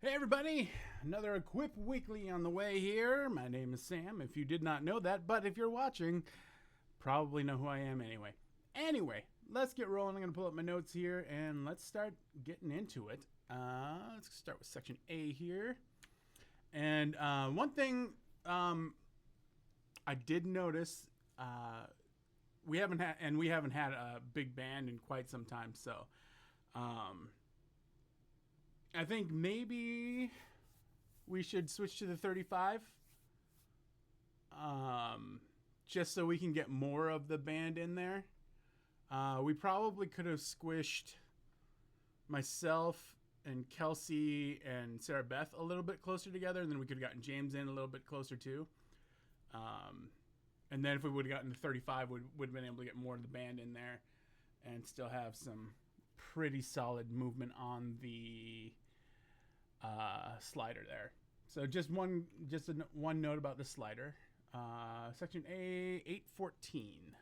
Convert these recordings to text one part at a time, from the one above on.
Hey everybody, another Equip Weekly on the way here. My name is Sam, if you did not know that, but if you're watching, probably know who I am anyway. Anyway, let's get rolling. I'm going to pull up my notes here and let's start getting into it. Let's start with section A here. And one thing I did notice, we haven't had a big band in quite some time, so I think maybe we should switch to the 35, just so we can get more of the band in there. We probably could have squished myself and Kelsey and Sarah Beth a little bit closer together, and then we could have gotten James in a little bit closer too. And then if we would have gotten to 35, we would have been able to get more of the band in there and still have some pretty solid movement on the slider there. So just one note about the slider. Section A, 814.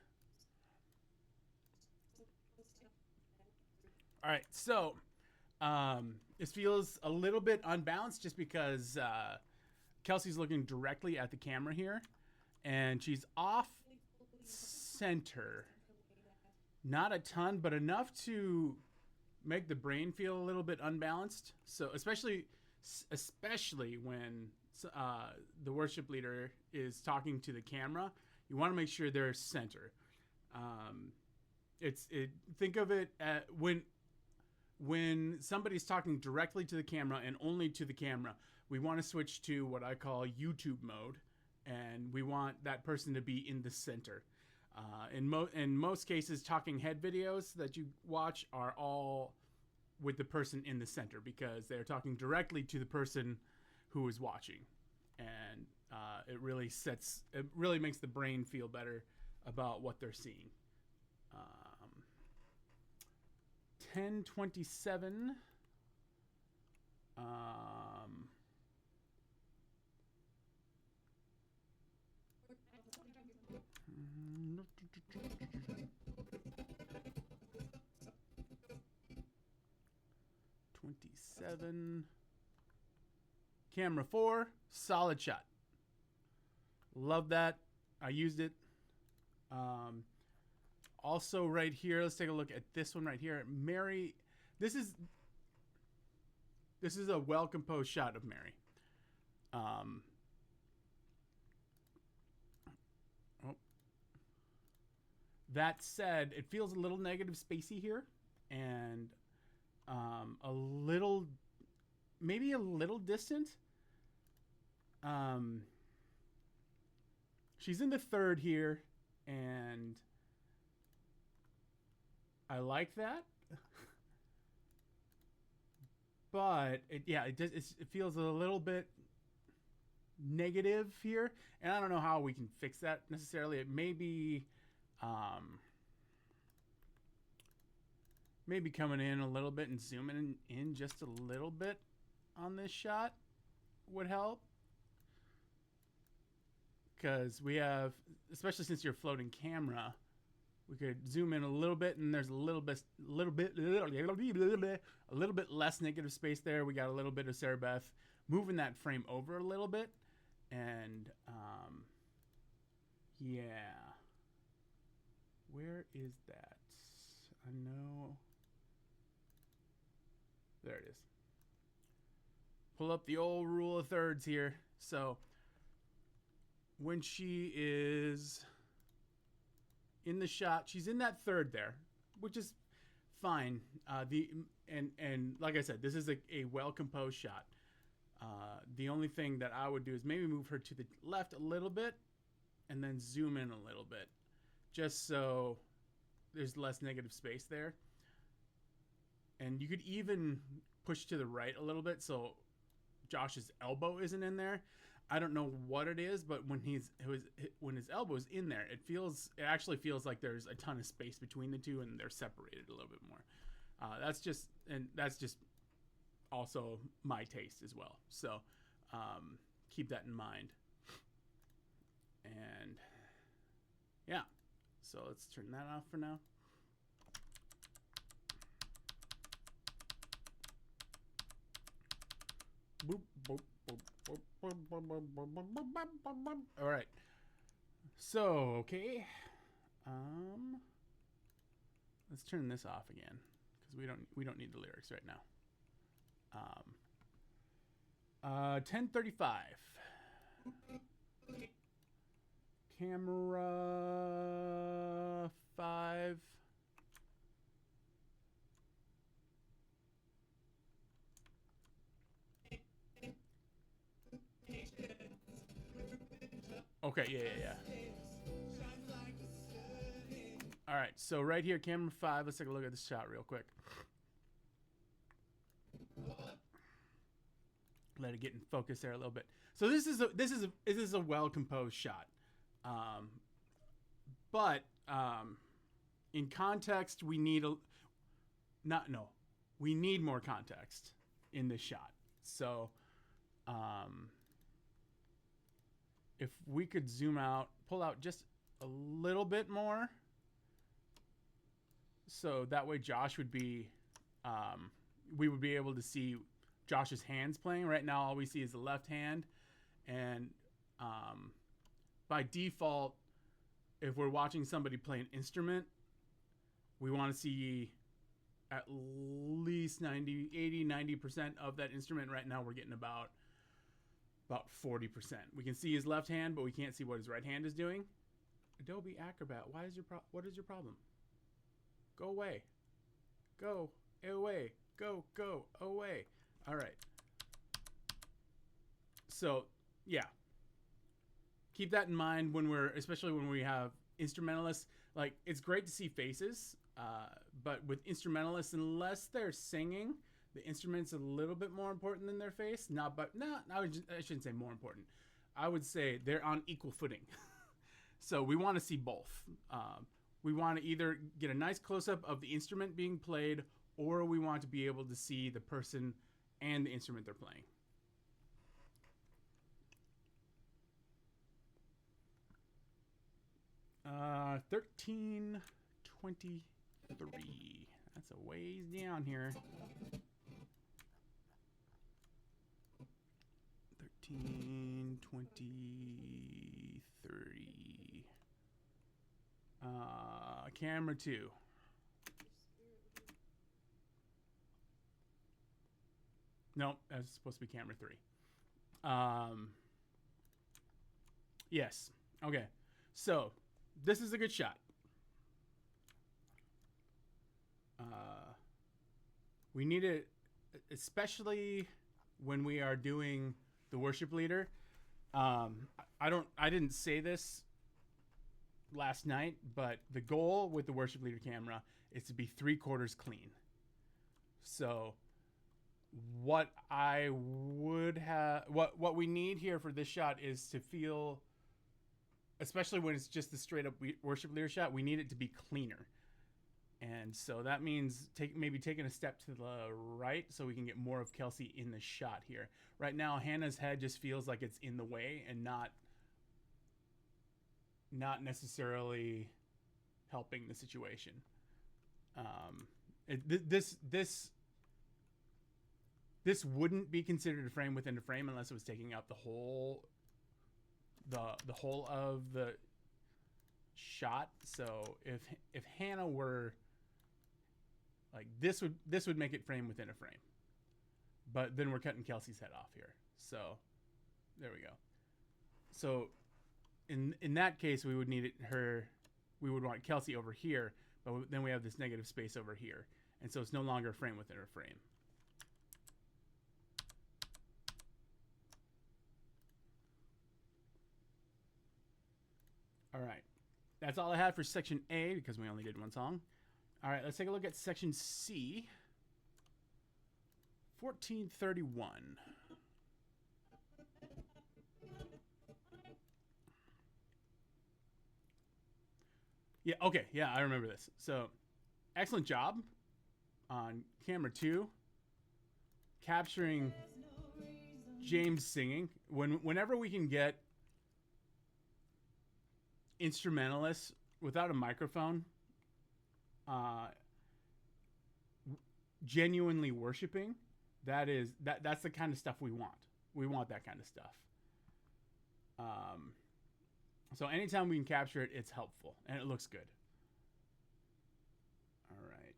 All right, so this feels a little bit unbalanced just because Kelsey's looking directly at the camera here, and she's off center. Not a ton, but enough to make the brain feel a little bit unbalanced. So especially when the worship leader is talking to the camera, you want to make sure they're center. Think of it at when somebody's talking directly to the camera and only to the camera, we want to switch to what I call YouTube mode, and we want that person to be in the center. In most cases, talking head videos that you watch are all with the person in the center because they're talking directly to the person who is watching, and it really makes the brain feel better about what they're seeing. 1027. Camera 4, solid shot. Love that. I used it. Also right here, let's take a look at this one right here. Mary, this is a well-composed shot of Mary. That said, it feels a little negative spacey here, and maybe a little distant. She's in the third here, and I like that. But it feels a little bit negative here, and I don't know how we can fix that necessarily. It may be maybe coming in a little bit and zooming in just a little bit on this shot would help, because we have, especially since you're floating camera, we could zoom in a little bit, and there's a little bit less negative space there. We got a little bit of Sarah Beth moving that frame over a little bit, and yeah. Where is that? I know. There it is. Pull up the old rule of thirds here. So when she is in the shot, she's in that third there, which is fine. And like I said, this is a well-composed shot. The only thing that I would do is maybe move her to the left a little bit and then zoom in a little bit, just so there's less negative space there. And you could even push to the right a little bit so Josh's elbow isn't in there. I don't know what it is, but when his elbow is in there, it actually feels like there's a ton of space between the two, and they're separated a little bit more. That's just also my taste as well. So keep that in mind. And yeah, so let's turn that off for now. All right. So, okay. Let's turn this off again because we don't need the lyrics right now. 10:35. Camera 5. Okay, yeah. All right, so right here, camera 5. Let's take a look at this shot real quick. Let it get in focus there a little bit. So this is a well composed shot, but in context we need we need more context in this shot. So if we could zoom out, pull out just a little bit more, so that way Josh would be, we would be able to see Josh's hands playing. Right now all we see is the left hand, and by default, if we're watching somebody play an instrument, we want to see at least 90% of that instrument. Right now we're getting about 40%. We can see his left hand, but we can't see what his right hand is doing. Adobe Acrobat, what is your problem? Go away. Go away. Go away. All right. So, yeah. Keep that in mind especially when we have instrumentalists. Like, it's great to see faces, but with instrumentalists, unless they're singing, the instrument's a little bit more important than their face. I shouldn't say more important. I would say they're on equal footing. So we want to see both. We want to either get a nice close-up of the instrument being played, or we want to be able to see the person and the instrument they're playing. Uh, 13:23. That's a ways down here. 13:23. Camera 2. Nope, that's supposed to be camera 3. Yes. Okay. So, this is a good shot. We need it, especially when we are doing the worship leader. I didn't say this last night, but the goal with the worship leader camera is to be 3/4 clean. So what we need here for this shot is to feel, especially when it's just the straight up worship leader shot, we need it to be cleaner. And so that means maybe taking a step to the right so we can get more of Kelsey in the shot here. Right now, Hannah's head just feels like it's in the way and not necessarily helping the situation. This wouldn't be considered a frame within a frame unless it was taking up the whole of the shot. So if Hannah were like this would make it frame within a frame. But then we're cutting Kelsey's head off here. So there we go. So in that case, we would need we would want Kelsey over here, but then we have this negative space over here. And so it's no longer a frame within a frame. All right. That's all I had for section A because we only did one song. All right, let's take a look at section C. 14:31. Yeah, okay. Yeah, I remember this. So, excellent job on camera 2 capturing James singing. Whenever we can get instrumentalists without a microphone genuinely worshiping, That's the kind of stuff we want. We want that kind of stuff. So anytime we can capture it, it's helpful and it looks good. All right.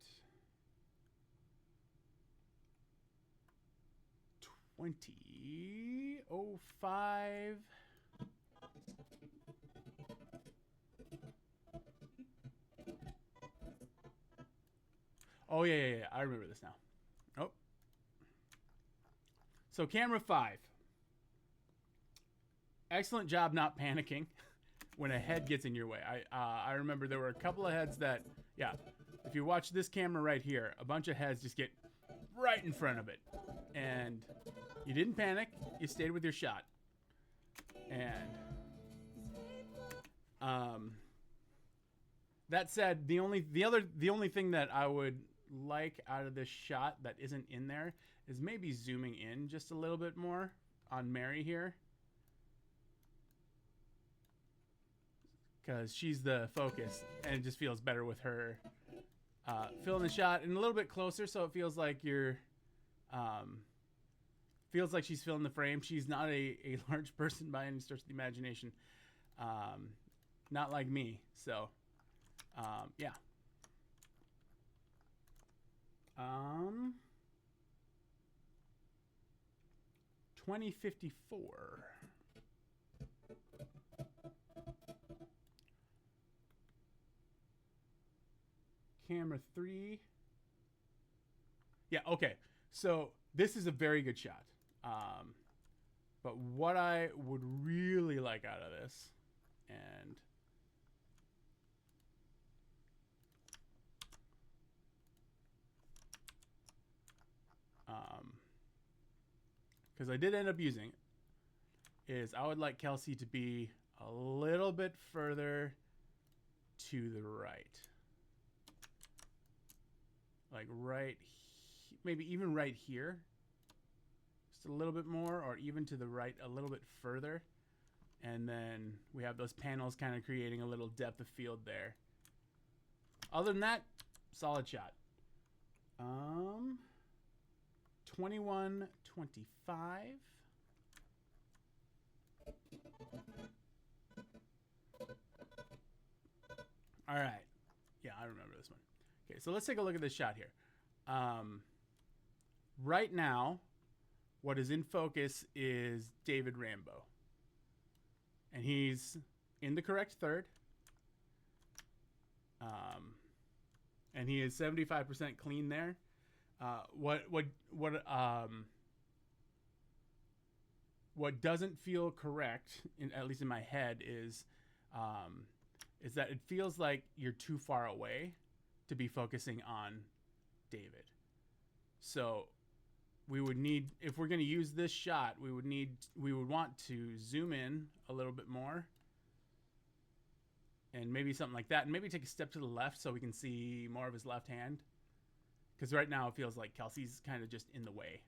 2005. Oh yeah. I remember this now. Oh. So camera 5. Excellent job not panicking when a head gets in your way. I remember there were a couple of heads that, yeah, if you watch this camera right here, a bunch of heads just get right in front of it. And you didn't panic, you stayed with your shot. And that said, the only thing that I would like out of this shot that isn't in there is maybe zooming in just a little bit more on Mary here. Because she's the focus, and it just feels better with her filling the shot and a little bit closer, so it feels like you're, feels like she's filling the frame. She's not a large person by any stretch of the imagination, not like me. So, yeah. 2054. Camera 3. Yeah, okay. So this is a very good shot. But what I would really like out of this, and because I did end up using it, is I would like Kelsey to be a little bit further to the right. Like maybe even right here. Just a little bit more, or even to the right a little bit further. And then we have those panels kind of creating a little depth of field there. Other than that, solid shot. 21, 25. All right. Yeah, I remember this one. Okay, so let's take a look at this shot here. Right now, what is in focus is David Rambo. And he's in the correct third. And he is 75% clean there. What doesn't feel correct, at least in my head, is that it feels like you're too far away to be focusing on David. So we would need, if we're going to use this shot, we would want to zoom in a little bit more, and maybe something like that, and maybe take a step to the left so we can see more of his left hand, because right now it feels like Kelsey's kind of just in the way.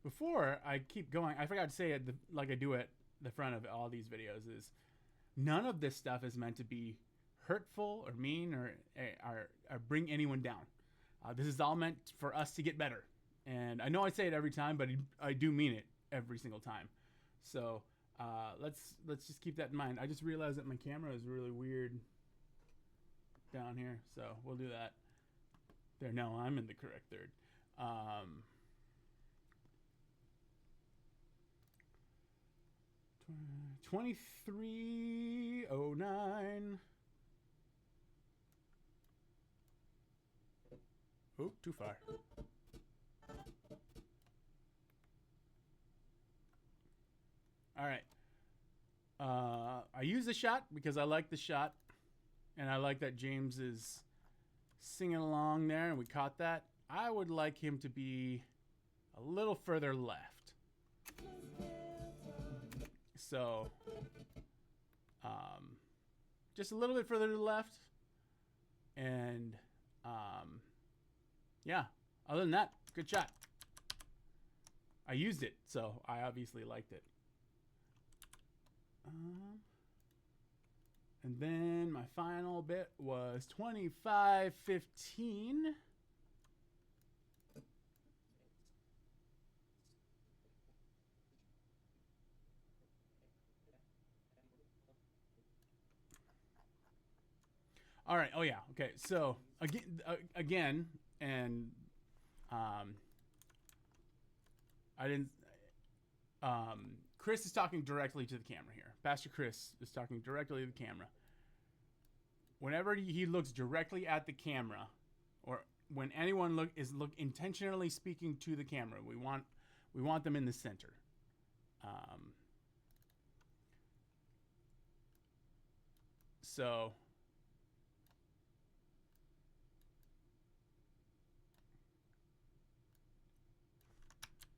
Before I keep going, I forgot to say it like I do at the front of all these videos, is none of this stuff is meant to be hurtful or mean or bring anyone down. This is all meant for us to get better. And I know I say it every time, but I do mean it every single time. So let's just keep that in mind. I just realized that my camera is really weird down here, so we'll do that. There, no, I'm in the correct third. 2309. Oh, too far. All right. I use the shot because I like the shot, and I like that James is singing along there, and we caught that. I would like him to be a little further left. So, just a little bit further to the left, and yeah, other than that, good shot. I used it, so I obviously liked it. And then my final bit was 25-15. All right. Oh yeah. Okay. So again, and I didn't. Chris is talking directly to the camera here. Pastor Chris is talking directly to the camera. Whenever he looks directly at the camera, or when anyone look intentionally speaking to the camera, we want them in the center. So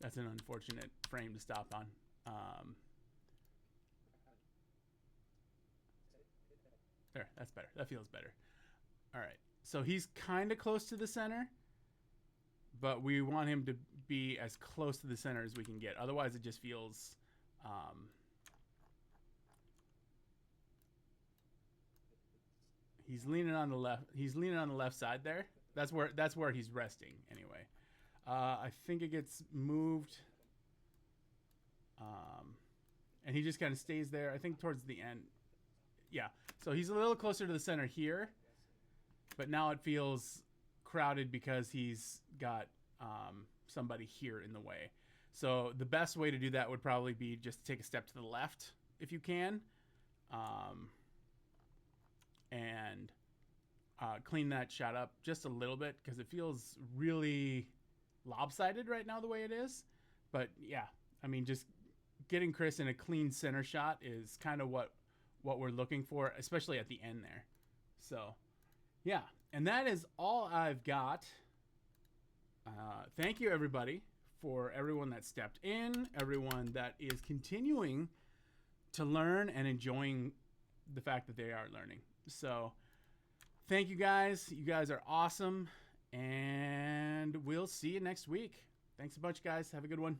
that's an unfortunate frame to stop on. There, that's better. That feels better. All right. So he's kind of close to the center, but we want him to be as close to the center as we can get. Otherwise, it just feels... he's leaning on the left. He's leaning on the left side there. That's where he's resting anyway. I think it gets moved. And he just kind of stays there. I think towards the end. Yeah. So he's a little closer to the center here. But now it feels crowded because he's got somebody here in the way. So the best way to do that would probably be just to take a step to the left if you can. And clean that shot up just a little bit because it feels really lopsided right now the way it is. But yeah, I mean, just getting Chris in a clean center shot is kind of what we're looking for, especially at the end there. So yeah, and that is all I've got. Thank you everybody for everyone that stepped in, everyone that is continuing to learn and enjoying the fact that they are learning. So thank you guys. You guys are awesome. And we'll see you next week. Thanks a bunch, guys. Have a good one.